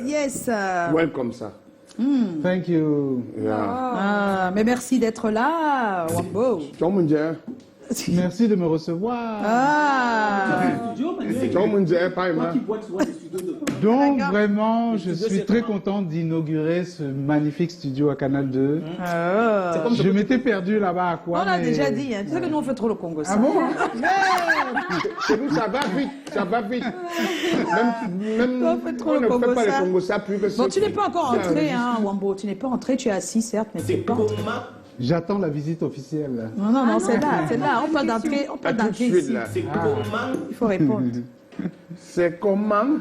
yes. Welcome, sir. Thank you. Yeah. Ah, mais merci d'être là, Wambo. Ciao, mon Dieu. Merci de me recevoir. Ciao, mon Dieu, pas Emma. Donc vraiment, je suis très content d'inaugurer ce magnifique studio à Canal 2. Je m'étais perdu là-bas à quoi. On l'a déjà dit, hein. Tu sais que nous on fait trop le Congo. Ah bon? Chez nous, ça va vite, ça va vite. Même On fait trop on le ne fait Congo, pas ça. le Congo, ça plus que ça. Bon, tu n'es pas encore entré, hein, Wambo. Tu n'es pas entré, tu es assis, certes, mais tu n'es pas entré. J'attends la visite officielle. Non, c'est là, c'est là. On peut d'entrer, Tout de suite, ici. là. Il faut répondre. C'est comment?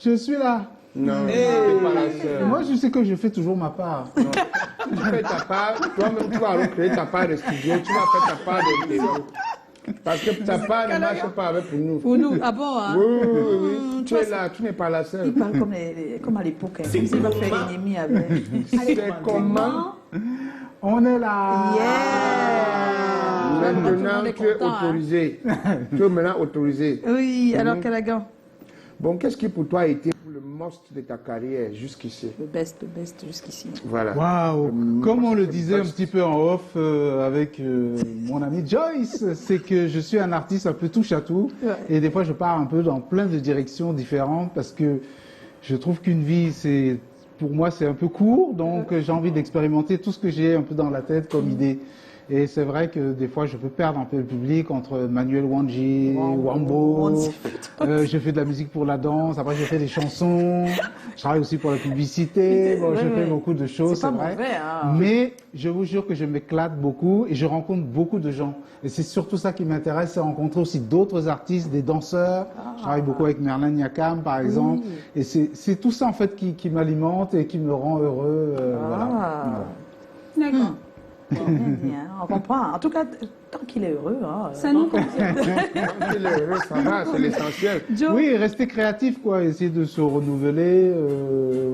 Je suis là. Non, c'est pas la sœur. Moi, je sais que je fais toujours ma part. Tu fais ta part, toi-même tu vas recréer ta part de studio, tu vas faire ta part de vidéo. Parce que ta part ne marche pas avec pour nous. Pour nous, ah bon, hein? Oui. Tu es là, tu n'es pas la seule. Il parle comme à l'époque. Hein. Il va faire ennemi avec. C'est comment? On est là. Yeah! Maintenant, Tout le monde est tu es content, hein. autorisé. Tu es maintenant autorisé. Oui, alors Callaghan. Bon, qu'est-ce qui pour toi a été le must de ta carrière jusqu'ici? Le best jusqu'ici. Voilà. Waouh! Comme on le disait un petit peu en off avec mon ami Joyce, c'est que je suis un artiste un peu touche à tout. Ouais. Et des fois, je pars un peu dans plein de directions différentes parce que je trouve qu'une vie, pour moi, c'est un peu court. Donc, j'ai envie d'expérimenter tout ce que j'ai un peu dans la tête comme idée. Et c'est vrai que des fois, je peux perdre un peu le public entre Manuel Wanji, Wambo. Je fais de la musique pour la danse. Après, je fais des chansons. Je travaille aussi pour la publicité. Bon, je fais beaucoup de choses, c'est vrai. Mauvais, hein. Mais je vous jure que je m'éclate beaucoup et je rencontre beaucoup de gens. Et c'est surtout ça qui m'intéresse, c'est rencontrer aussi d'autres artistes, des danseurs. Je travaille beaucoup avec Merlin Nyakam, par exemple. Et c'est tout ça, en fait, qui m'alimente et qui me rend heureux. Voilà. D'accord. Bien, on comprend. En tout cas, tant qu'il est heureux. Hein, Ça nous Quand il est heureux, ça va, c'est l'essentiel. Oui, rester créatif, quoi, essayer de se renouveler.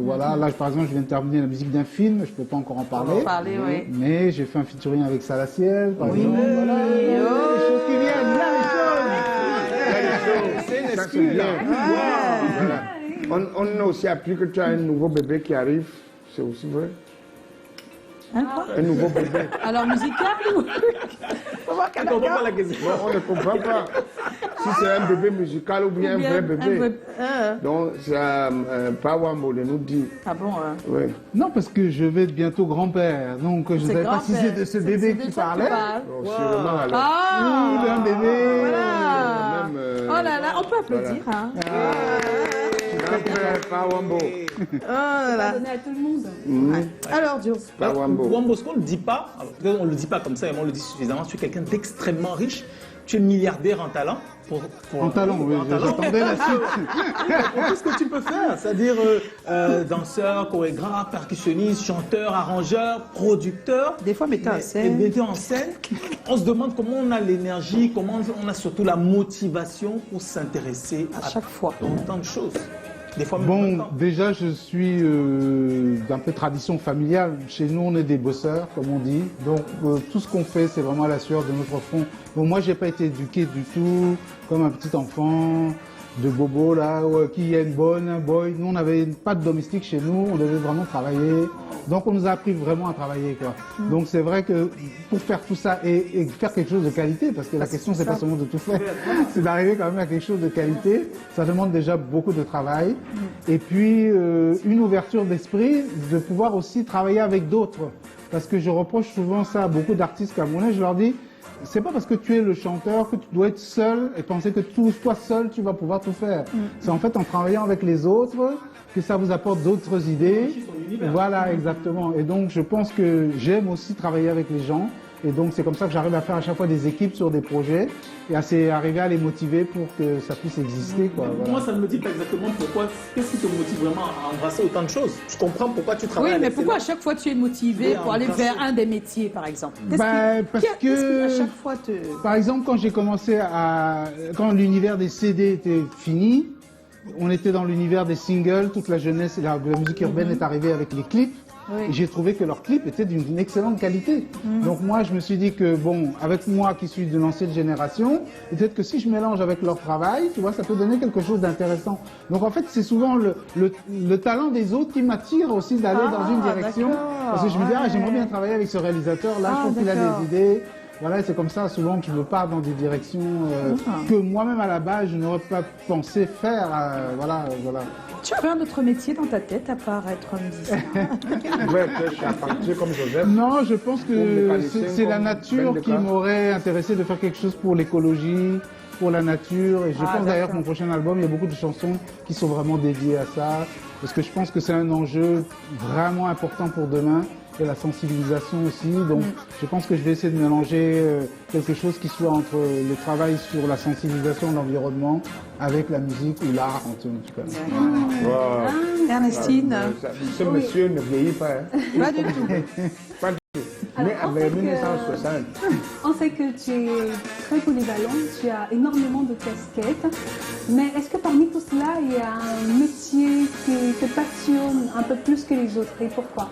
Voilà, là, par exemple, je viens de terminer la musique d'un film, je peux pas encore en parler. Oui. Mais j'ai fait un featuring avec Salaciel, par exemple. Oui. Voilà, les choses qui viennent, là, C'est une excuse. Voilà. On a aussi appris que tu as un nouveau bébé qui arrive, c'est aussi vrai. Hein, quoi? Un nouveau bébé. Alors, musical ou... Faut voir Callaghan. Bon, on ne comprend pas si c'est un bébé musical ou bien un vrai bébé. Donc, c'est pas Wambo de nous dire. Ah bon, Oui. Non, parce que je vais être bientôt grand-père, donc je ne savais pas si c'est de ce bébé qui parlait. Bon, sûrement alors. Ah, Ou d'un bébé. voilà. Même, Oh là là, on peut applaudir, hein. Pas Wambo. Oh là là. Donner à tout le monde. Alors, Dio. Pas Wambo. Wambo, ce qu'on ne dit pas, alors, peut-être on ne le dit pas comme ça, mais on le dit suffisamment, tu es quelqu'un d'extrêmement riche, tu es milliardaire en talent. En talent, oui, j'attendais la suite. Pour tout ce que tu peux faire, c'est-à-dire danseur, chorégraphe, percussionniste, chanteur, arrangeur, producteur. Des fois, metteur en Et scène. metteur en scène. On se demande comment on a l'énergie, comment on a surtout la motivation pour s'intéresser À chaque fois. tant de choses. Des fois, même Bon, pas tant. déjà, je suis d'un peu tradition familiale. Chez nous, on est des bosseurs, comme on dit. Donc, tout ce qu'on fait, c'est vraiment à la sueur de notre front. Bon, moi, j'ai pas été éduqué du tout comme un petit enfant de bobo, là, qui est une bonne, un boy. Nous, on n'avait pas de domestique chez nous. On devait vraiment travailler. Donc, on nous a appris vraiment à travailler, quoi. Donc, c'est vrai que pour faire tout ça et faire quelque chose de qualité, parce que la question, c'est pas seulement de tout faire, c'est d'arriver quand même à quelque chose de qualité. Ça demande déjà beaucoup de travail. Et puis, une ouverture d'esprit, de pouvoir aussi travailler avec d'autres. Parce que je reproche souvent ça à beaucoup d'artistes camerounais. Je leur dis, c'est pas parce que tu es le chanteur que tu dois être seul et penser que toi seul, tu vas pouvoir tout faire. C'est en fait en travaillant avec les autres que ça vous apporte d'autres idées. Voilà, exactement. Et donc, je pense que j'aime aussi travailler avec les gens. Et donc, c'est comme ça que j'arrive à faire à chaque fois des équipes sur des projets et arriver à les motiver pour que ça puisse exister, quoi. Voilà. Moi, ça ne me dit pas exactement pourquoi. Qu'est-ce qui te motive vraiment à embrasser autant de choses? Je comprends pourquoi tu travailles Oui, mais avec pourquoi à ces chaque fois tu es motivé pour aller vers un des métiers, par exemple? Parce Qu'est-ce qui, à que, chaque fois, te... par exemple, quand j'ai commencé quand l'univers des CD était fini, on était dans l'univers des singles, toute la jeunesse et la musique urbaine est arrivée avec les clips. Oui. Et j'ai trouvé que leurs clips étaient d'une excellente qualité. Donc moi, je me suis dit que, bon, avec moi qui suis de l'ancienne génération, peut-être que si je mélange avec leur travail, tu vois, ça peut donner quelque chose d'intéressant. Donc en fait, c'est souvent le talent des autres qui m'attire aussi d'aller dans une direction. d'accord. Parce que je me dis, ah, Ouais. j'aimerais bien travailler avec ce réalisateur-là, je trouve qu'il a d'accord. des idées. Voilà, et c'est comme ça souvent que je me pars dans des directions que moi-même à la base je n'aurais pas pensé faire. Voilà. Tu avais un autre métier dans ta tête à part être musicien? Ouais, je suis charpentier comme Joseph. Non, je pense que mécanicien c'est la comme nature Ben qui Deca. m'aurait intéressé de faire quelque chose pour l'écologie, pour la nature. Et je pense d'ailleurs que mon prochain album, il y a beaucoup de chansons qui sont vraiment dédiées à ça. Parce que je pense que c'est un enjeu vraiment important pour demain. Et la sensibilisation aussi. Donc, je pense que je vais essayer de mélanger quelque chose qui soit entre le travail sur la sensibilisation de l'environnement avec la musique ou l'art en tout cas. Wow. Ernestine? Ce monsieur ne vieillit pas. Hein. Pas du tout. Pas du tout. Alors, Mais on avec sait que- 1960. On sait que tu es très polyvalent, tu as énormément de casquettes, mais est-ce que parmi tout cela, il y a un métier qui te passionne un peu plus que les autres et pourquoi?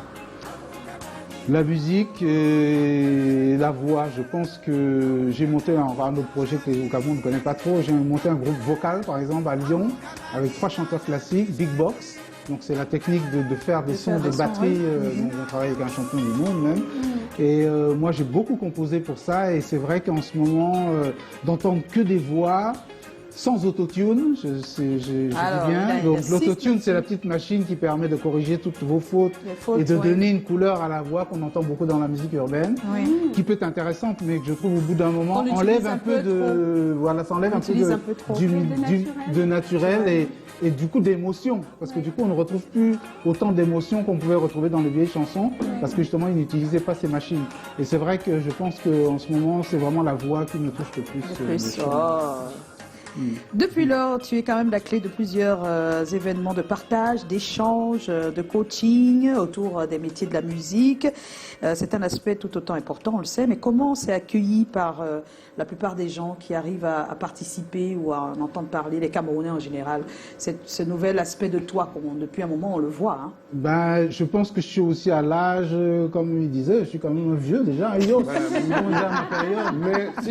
La musique et la voix, je pense que j'ai monté un autre projet que au Cameroun ne connaît pas trop. J'ai monté un groupe vocal, par exemple, à Lyon, avec 3 chanteurs classiques, Big Box. Donc c'est la technique de faire des sons, des batteries. Donc on travaille avec un champion du monde même. Et moi j'ai beaucoup composé pour ça. Et c'est vrai qu'en ce moment, d'entendre que des voix, sans autotune, je dis Alors, bien. il y a Donc six l'autotune, c'est la petite machine qui permet de corriger toutes vos fautes Les fautes, et de oui. donner une couleur à la voix qu'on entend beaucoup dans la musique urbaine, Oui. qui peut être intéressante, mais que je trouve au bout d'un moment On l'utilise enlève un un peu peu de, voilà, ça enlève un peu l'utilise un peu trop. de naturel et du coup d'émotion, parce que du coup on ne retrouve plus autant d'émotions qu'on pouvait retrouver dans les vieilles chansons, parce que justement ils n'utilisaient pas ces machines. Et c'est vrai que je pense qu'en ce moment c'est vraiment la voix qui me touche le plus. Plus. Depuis lors, tu es quand même la clé de plusieurs événements de partage, d'échange, de coaching autour des métiers de la musique. C'est un aspect tout autant important, on le sait, mais comment c'est accueilli par la plupart des gens qui arrivent à participer ou à en entendre parler, les Camerounais en général, ce nouvel aspect de toi, depuis un moment on le voit. Hein. Ben, je pense que je suis aussi à l'âge, comme il disait, je suis quand même un vieux déjà. Yo, déjà à ma période. Mais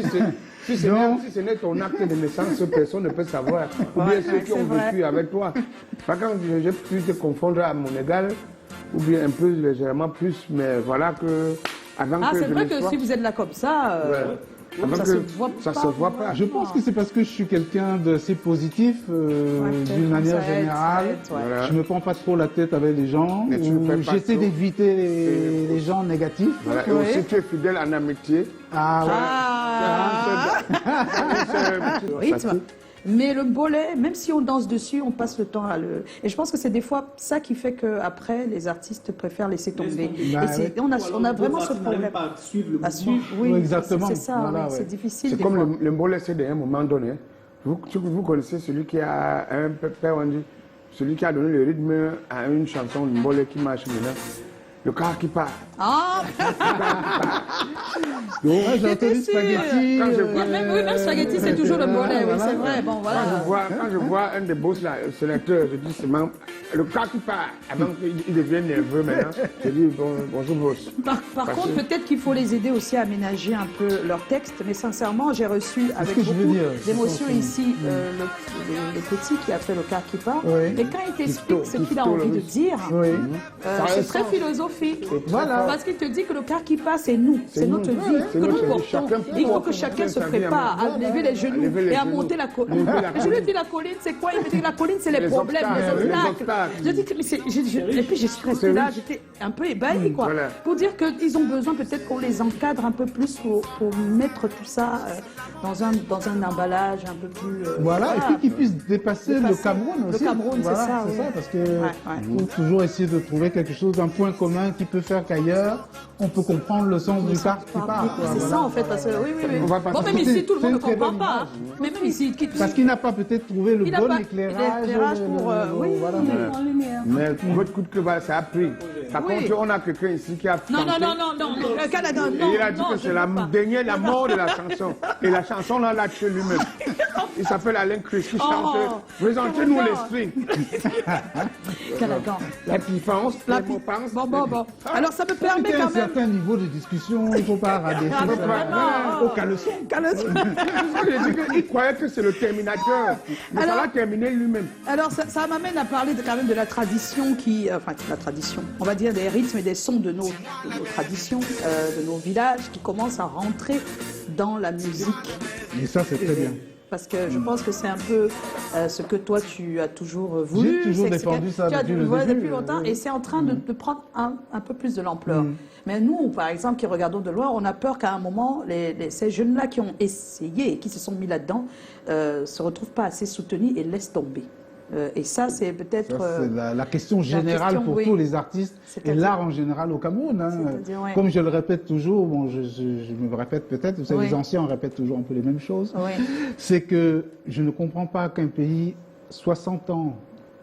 si ce n'est ton acte de naissance, personne ne peut savoir. Ou bien ceux qui ont vécu avec toi. Par contre, j'ai pu te confondre à mon égal, ou bien un peu légèrement plus, mais voilà que avant Ah, que c'est je vrai ne que sois- si vous êtes là comme ça, Avant ça que se voit ça pas. se voit pas. Je pense que c'est parce que je suis quelqu'un d'assez positif peut-être, d'une manière ça aide, générale. ça aide, ouais. Voilà. Je me prends pas trop la tête avec les gens. Mais tu ou ne fais pas j'essaie trop. d'éviter les gens négatifs. Voilà. Et Oui. aussi, tu es fidèle en amitié. Ah ouais. Rythme. Mais le bolet, même si on danse dessus, on passe le temps à le... Et je pense que c'est des fois ça qui fait qu'après, les artistes préfèrent laisser tomber. Bah Et on a vraiment ce problème. Pas suivre le À mouvement. suivre, oui, Oui, exactement. c'est ça, Voilà, oui, ouais. c'est difficile. C'est des comme fois. le mbolé, c'est d'un moment donné. Vous connaissez celui qui a un père, on dit, celui qui a donné le rythme à une chanson, le mbolé qui marche maintenant. Le car qui part. Ah, Ouais, j'ai j'étais entendu sûre. spaghetti. Quand je oui, même spaghetti, c'est toujours le bolet, oui, c'est vrai. Bon, voilà. Quand je vois un des boss là, sélecteurs, je dis seulement le car qui part. Avant qu'il devienne nerveux maintenant, je dis bonjour boss. Par Parce contre, que- peut-être qu'il faut les aider aussi à aménager un peu leur texte, mais sincèrement, j'ai reçu avec que je veux beaucoup dire, d'émotion je pense, ici le petit qui a fait le car qui part. Oui. Et quand il t'explique ce qu'il a Christo, envie le de dire, Oui. c'est très philosophique. Voilà. Parce qu'il te dit que le car qui passe, c'est nous, c'est nous. notre vie C'est que nous notre vie. portons. Chacun Il faut porte que chacun se sa vie à prépare à lever les genoux lever les et à genoux. monter la colline. Lever la Je lui ai dit la colline, c'est quoi Il me dit la colline, c'est les Les problèmes, obstacles, les les obstacles. obstacles. Je dis que mais et puis je suis restée là, j'étais un peu ébahie quoi. Voilà. Pour dire qu'ils ont besoin peut-être qu'on les encadre un peu plus pour mettre tout ça dans un emballage un peu plus. Voilà, et puis qu'ils puissent dépasser le Dépasser. Cameroun Le aussi. Cameroun, c'est Voilà, ça, c'est oui. ça, parce que ouais. faut toujours essayer de trouver quelque chose, un point commun qui peut faire qu'ailleurs, on peut comprendre le sens du car qui part. quoi, C'est voilà. ça en fait, parce que oui. On va pas Bon, même c'est- ici, tout le c'est monde ne une très comprend bonne pas. Mais même ici, Parce qu'il n'a pas peut-être trouvé le Il n'a bon pas éclairage. l'éclairage pour, oui. voilà. En lumière. Mais votre coup de cœur, ça a pris. Par Oui. contre, on a quelqu'un ici qui a Non, chanté. non, le Canada, non. Et il a dit non, que je c'est ne la veux pas. dernière, la mort de la chanson. Et la chanson, là, l'a tué lui-même. Il s'appelle Alain Chris qui chante présentez-nous Canada. l'esprit. Canada. La puissance, La la pi- pense. Bon. Alors, ça me permet C'était un quand même... certain niveau de discussion, il ne faut pas rabaisser Ah, ça. vraiment. Au caleçon. Il dit qu'il croyait que c'est le terminateur. Mais ça Alors- l'a terminé lui-même. Alors, ça m'amène à parler quand même de la tradition enfin, la tradition, on va dire des rythmes et des sons de nos traditions, de nos villages qui commencent à rentrer dans la musique. Et ça, c'est très bien. Parce que je pense que c'est un peu ce que toi tu as toujours voulu. J'ai toujours c'est que défendu ça tu as depuis le ouais, début, depuis longtemps oui. et c'est en train de prendre un peu plus de l'ampleur. Mais nous, par exemple, qui regardons de loin, on a peur qu'à un moment, ces jeunes-là qui ont essayé et qui se sont mis là-dedans se retrouvent pas assez soutenus et laissent tomber. Et ça, c'est peut-être... Ça, c'est la question générale question, pour oui. tous les artistes et C'est-à-dire- l'art en général au Cameroun. Hein. C'est-à-dire, ouais. Comme je le répète toujours, bon, je me répète peut-être, vous savez, Oui. les anciens répètent toujours un peu les mêmes choses. Oui. C'est que je ne comprends pas qu'un pays, 60 ans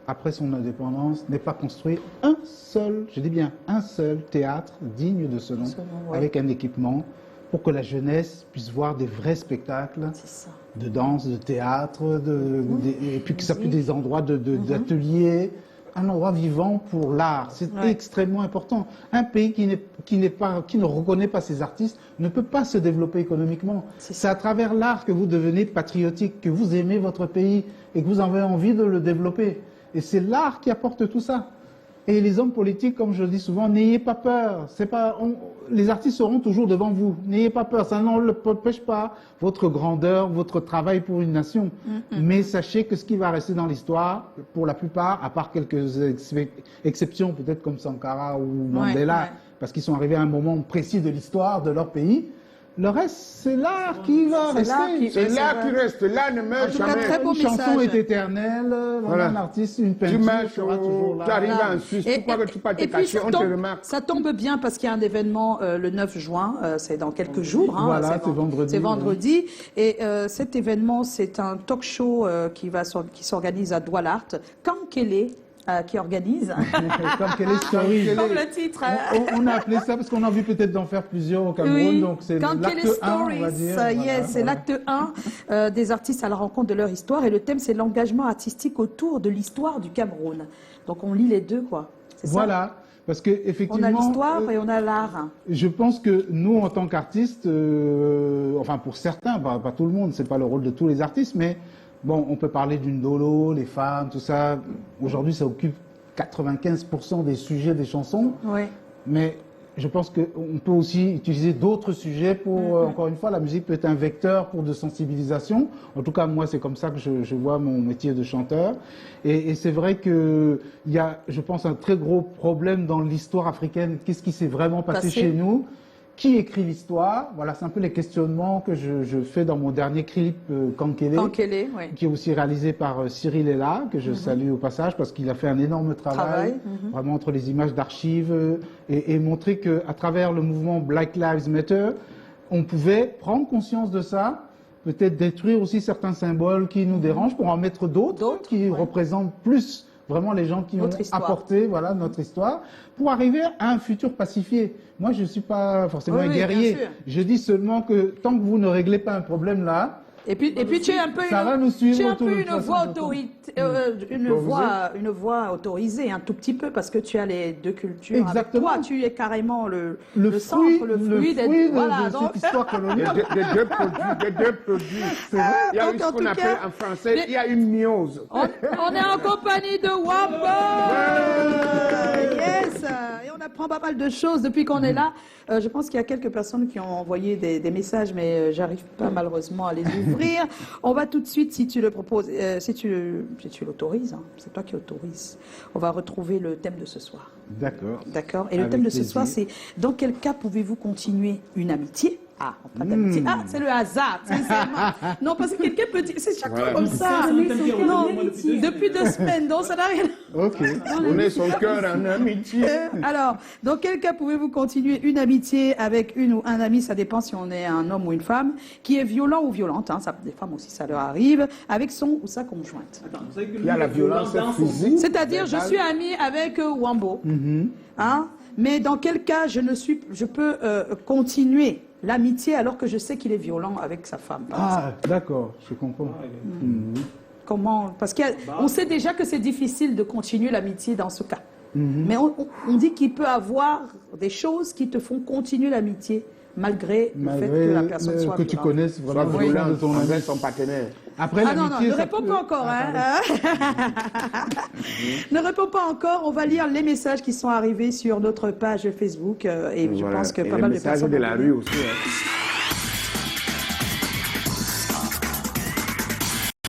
après son indépendance, n'ait pas construit un seul, je dis bien un seul théâtre digne de ce nom, ouais. avec un équipement, pour que la jeunesse puisse voir des vrais spectacles C'est ça. de danse, de théâtre, et puis que ça puisse des endroits d'ateliers, un endroit vivant pour l'art. C'est Ouais. extrêmement important. Un pays qui ne reconnaît pas ses artistes ne peut pas se développer économiquement. C'est C'est à travers l'art que vous devenez patriotique, que vous aimez votre pays et que vous avez envie de le développer. Et c'est l'art qui apporte tout ça. Et les hommes politiques, comme je le dis souvent, n'ayez pas peur. Les artistes seront toujours devant vous. N'ayez pas peur. Ça n'empêche pas votre grandeur, votre travail pour une nation. Mais sachez que ce qui va rester dans l'histoire, pour la plupart, à part quelques exceptions, peut-être comme Sankara ou Mandela, ouais. parce qu'ils sont arrivés à un moment précis de l'histoire de leur pays, le reste, c'est l'art qui va C'est l'art rester. qui- C'est c'est là vrai. qui reste. Là ne meurt En tout cas, jamais. très beau Une chanson message. est éternelle. Voilà, Voilà. un artiste, une Tu peinture marches, sera toujours tu arrives là. en Suisse, tu crois que tu peux te et puis, cacher, on te remarque. ça tombe bien parce qu'il y a un événement le 9 juin, c'est dans quelques jours. Hein, Voilà, c'est vendredi, C'est vendredi. Et cet événement, c'est un talk show qui s'organise à Doualart. Kankele qui organise. Comme quelle est story. Comme le titre. On a appelé ça parce qu'on a envie peut-être d'en faire plusieurs au Cameroun. Oui, Donc c'est Kankele l'acte 1, on va Stories, dire. yes, Voilà, c'est voilà. l'acte 1 des artistes à la rencontre de leur histoire. Et le thème, c'est l'engagement artistique autour de l'histoire du Cameroun. Donc on lit les deux, quoi. C'est ça. Voilà. Parce que On effectivement, a l'histoire et on a l'art. je pense que nous, en tant qu'artistes, enfin pour certains, pas tout le monde, c'est pas le rôle de tous les artistes, mais bon, on peut parler d'une dolo, les femmes, tout ça. Aujourd'hui, ça occupe 95% des sujets des chansons. Oui. Mais je pense qu'on peut aussi utiliser d'autres sujets pour, encore une fois, la musique peut être un vecteur pour de sensibilisation. En tout cas, moi, c'est comme ça que je vois mon métier de chanteur. Et c'est vrai qu'il y a, je pense, un très gros problème dans l'histoire africaine. Qu'est-ce qui s'est vraiment passé chez nous? Qui écrit l'histoire? Voilà, c'est un peu les questionnements que je fais dans mon dernier clip, Kankele, Kankele, oui. qui est aussi réalisé par Cyril Ella, que je salue au passage parce qu'il a fait un énorme travail, vraiment entre les images d'archives et montrer qu'à travers le mouvement Black Lives Matter, on pouvait prendre conscience de ça, peut-être détruire aussi certains symboles qui nous dérangent pour en mettre d'autres qui représentent plus vraiment les gens qui Notre ont histoire. apporté notre histoire, pour arriver à un futur pacifié. Moi, je ne suis pas forcément Oui, un oui, guerrier. bien sûr. Je dis seulement que tant que vous ne réglez pas un problème là, Et puis tu es un peu Ça va nous suivre tu es un autour peu de une toute voix façon. autorité, une voix autorisée, un tout petit peu, parce que tu as les deux cultures. Exactement. Avec toi, tu es carrément le fruit, centre, le fruit de voilà, donc- cette histoire coloniale. Des deux produits. Il y a Donc, eu ce en qu'on tout appelle cas, en français, il y a une miose. on est en compagnie de Wambo. Yes. Et on apprend pas mal de choses depuis qu'on est là. Je pense qu'il y a quelques personnes qui ont envoyé des messages, mais j'arrive pas malheureusement à les ouvrir. On va tout de suite, si tu le proposes, si tu l'autorises, hein, c'est toi qui autorises. On va retrouver le thème de ce soir. D'accord. D'accord. Et le Avec thème de ce plaisir. soir, c'est dans quel cas pouvez-vous continuer une amitié pas d'amitié. Ah, c'est le hasard, sincèrement. Non, parce que quelqu'un peut dire, c'est chaque fois comme ça. Non, depuis 2 semaines, donc ça n'a rien. Ok. On est son cœur en amitié. Alors, dans quel cas pouvez-vous continuer une amitié avec une ou un ami, ça dépend si on est un homme ou une femme, qui est violent ou violente, hein, ça, des femmes aussi ça leur arrive, avec son ou sa conjointe. Il y a la violence physique. C'est-à-dire, je suis amie avec Wambo, hein, mais dans quel cas je peux continuer l'amitié alors que je sais qu'il est violent avec sa femme. Ah, d'accord, je comprends. Comment? Parce qu'on sait déjà que c'est difficile de continuer l'amitié dans ce cas. Mais on dit qu'il peut avoir des choses qui te font continuer l'amitié malgré le fait que la personne soit que tu violente. connaisses vraiment Violent de ton avec ami. son partenaire. Après Ah non, non, l'amitié, ne ça réponds peut- pas encore. Ah, Ne réponds pas encore. On va lire les messages qui sont arrivés sur notre page Facebook. Et je pense que Et pas les mal de messages personnes. de la rue aussi. Hein.